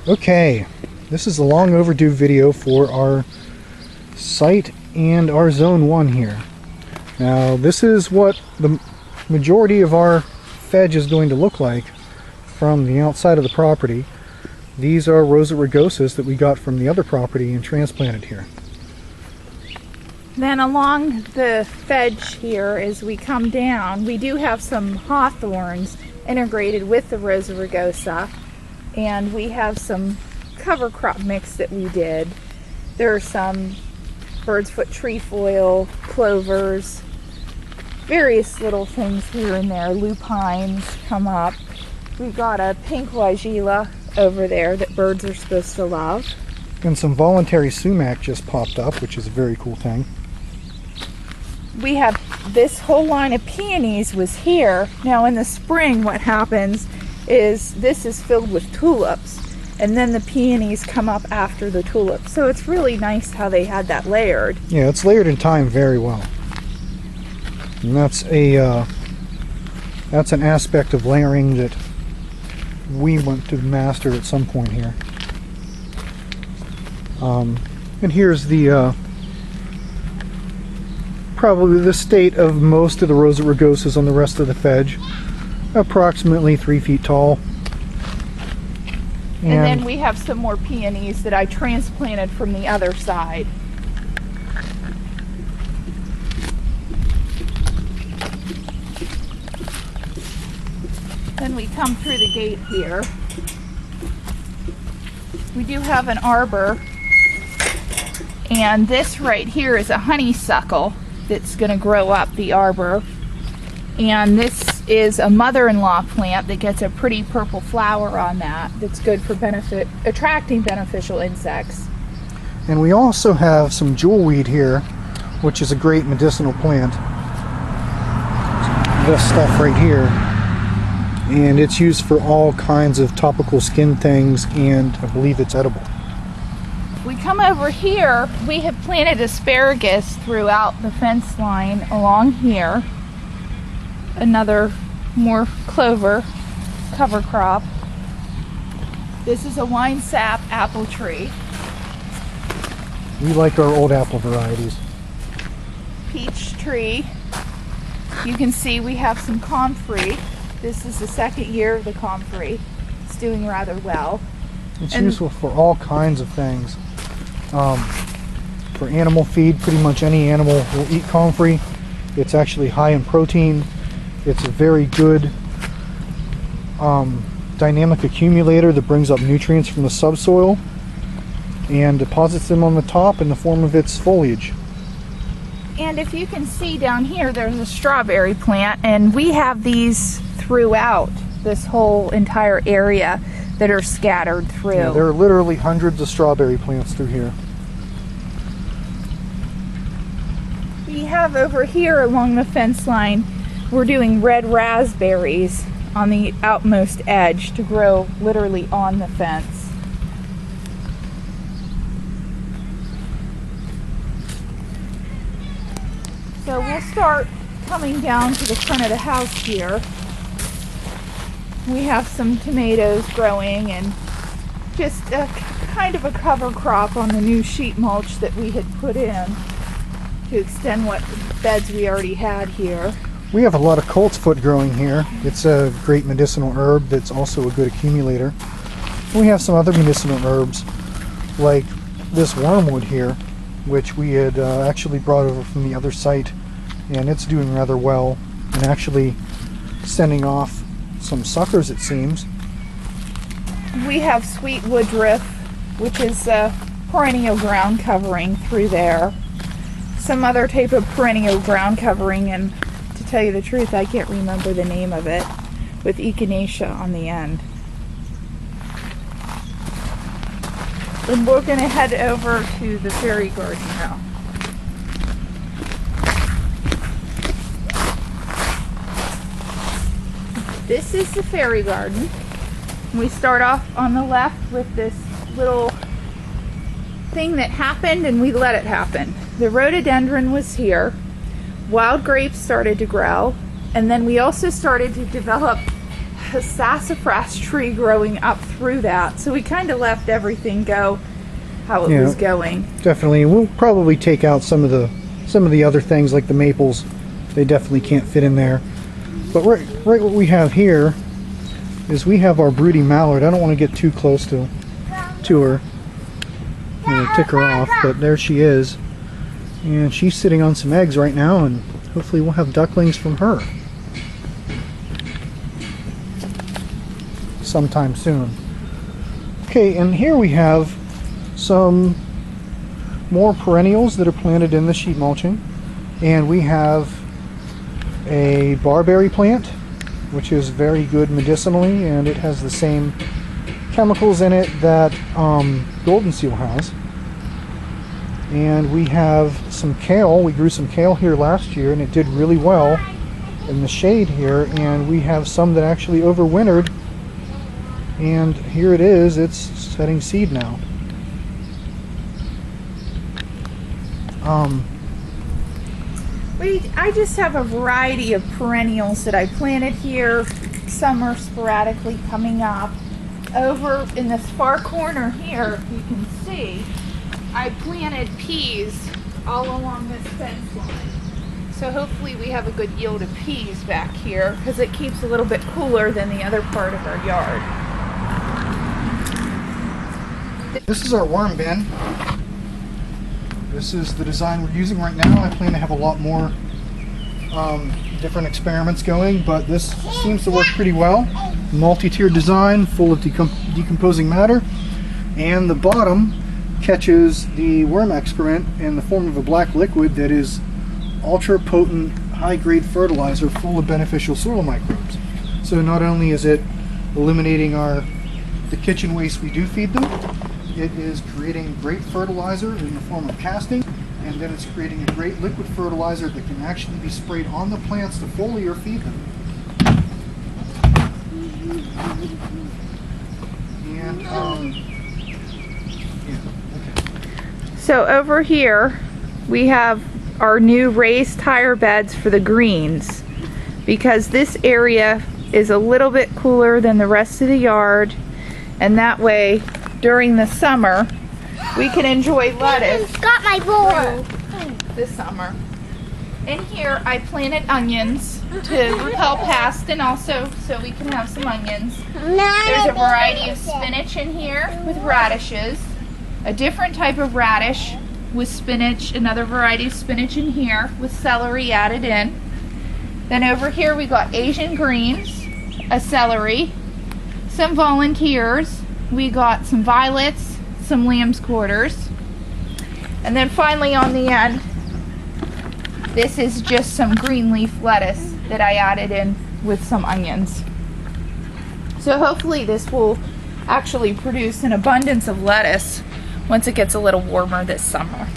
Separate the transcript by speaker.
Speaker 1: Okay, this is a long overdue video for our site and our zone 1 here. Now this is what the majority of our fedge is going to look like from the outside of the property. These are Rosa rugosus that we got from the other property and transplanted here.
Speaker 2: Then along the fedge here, as we come down, we do have some hawthorns integrated with the Rosa rugosa, and we have some cover crop mix that we did. There are some bird's foot trefoil, clovers, various little things here and there. Lupines come up. We've got a pink weigela over there that birds are supposed to love.
Speaker 1: And some voluntary sumac just popped up, which is a very cool thing.
Speaker 2: We have this whole line of peonies was here. Now in the spring what happens is this is filled with tulips, and then the peonies come up after the tulips. So it's really nice how they had that layered.
Speaker 1: Yeah, it's layered in time very well. And that's an aspect of layering that we want to master at some point here. And here's the probably the state of most of the Rosa rugosas on the rest of the fedge. Approximately 3 feet tall.
Speaker 2: And then we have some more peonies that I transplanted from the other side. Then we come through the gate here. We do have an arbor, and this right here is a honeysuckle that's going to grow up the arbor. And this is a mother-in-law plant that gets a pretty purple flower on that. That's good for attracting beneficial insects.
Speaker 1: And we also have some jewelweed here, which is a great medicinal plant. This stuff right here. And it's used for all kinds of topical skin things, and I believe it's edible.
Speaker 2: We come over here, we have planted asparagus throughout the fence line along here. Another more clover cover crop. This is a wine sap apple tree.
Speaker 1: We like our old apple varieties.
Speaker 2: Peach tree. You can see we have some comfrey. This is the second year of the comfrey. It's doing rather well.
Speaker 1: It's useful for all kinds of things. For animal feed, pretty much any animal will eat comfrey. It's actually high in protein. It's a very good dynamic accumulator that brings up nutrients from the subsoil and deposits them on the top in the form of its foliage.
Speaker 2: And if you can see down here, there's a strawberry plant, and we have these throughout this whole entire area that are scattered through.
Speaker 1: Yeah, there are literally hundreds of strawberry plants through here.
Speaker 2: We have over here along the fence line, we're doing red raspberries on the outmost edge to grow literally on the fence. So we'll start coming down to the front of the house here. We have some tomatoes growing and just a kind of a cover crop on the new sheet mulch that we had put in to extend what beds we already had here.
Speaker 1: We have a lot of coltsfoot growing here. It's a great medicinal herb that's also a good accumulator. We have some other medicinal herbs like this wormwood here, which we had actually brought over from the other site, and it's doing rather well and actually sending off some suckers, it seems.
Speaker 2: We have sweet woodruff, which is a perennial ground covering through there. Some other type of perennial ground covering, and to tell you the truth, I can't remember the name of it, with echinacea on the end. And we're going to head over to the fairy garden now. This is the fairy garden. We start off on the left with this little thing that happened, and we let it happen. The rhododendron was here. Wild grapes started to grow, and then we also started to develop a sassafras tree growing up through that, so we kind of left everything go how it
Speaker 1: Yeah.
Speaker 2: was going.
Speaker 1: Definitely. We'll probably take out some of the other things like the maples. They definitely can't fit in there. But right what we have here is we have our broody mallard. I don't want to get too close to her. I'm gonna tick her off, but there she is. And she's sitting on some eggs right now, and hopefully we'll have ducklings from her sometime soon. Okay, and here we have some more perennials that are planted in the sheet mulching. And we have a barberry plant, which is very good medicinally, and it has the same chemicals in it that golden seal has. And we have some kale. We grew some kale here last year and it did really well in the shade here, and we have some that actually overwintered, and here it is, it's setting seed now.
Speaker 2: I just have a variety of perennials that I planted here. Some are sporadically coming up. Over in this far corner here, you can see, I planted peas all along this fence line. So hopefully we have a good yield of peas back here, because it keeps a little bit cooler than the other part of our yard.
Speaker 1: This is our worm bin. This is the design we're using right now. I plan to have a lot more different experiments going, but this seems to work pretty well. Multi-tiered design, full of decomposing matter, and the bottom catches the worm excrement in the form of a black liquid that is ultra potent, high-grade fertilizer full of beneficial soil microbes. So not only is it eliminating the kitchen waste we do feed them, it is creating great fertilizer in the form of casting, and then it's creating a great liquid fertilizer that can actually be sprayed on the plants to foliar or feed them. And yeah, okay.
Speaker 2: So over here we have our new raised tire beds for the greens, because this area is a little bit cooler than the rest of the yard, and that way during the summer we can enjoy lettuce.
Speaker 3: Got my bowl.
Speaker 2: This summer. In here I planted onions to repel pest, and also so we can have some onions. There's a variety of spinach in here with radishes, a different type of radish with spinach, another variety of spinach in here with celery added in. Then over here we got Asian greens, a celery, some volunteers, we got some violets, some lamb's quarters, and then finally on the end, this is just some green leaf lettuce that I added in with some onions. So hopefully this will actually produce an abundance of lettuce once it gets a little warmer this summer.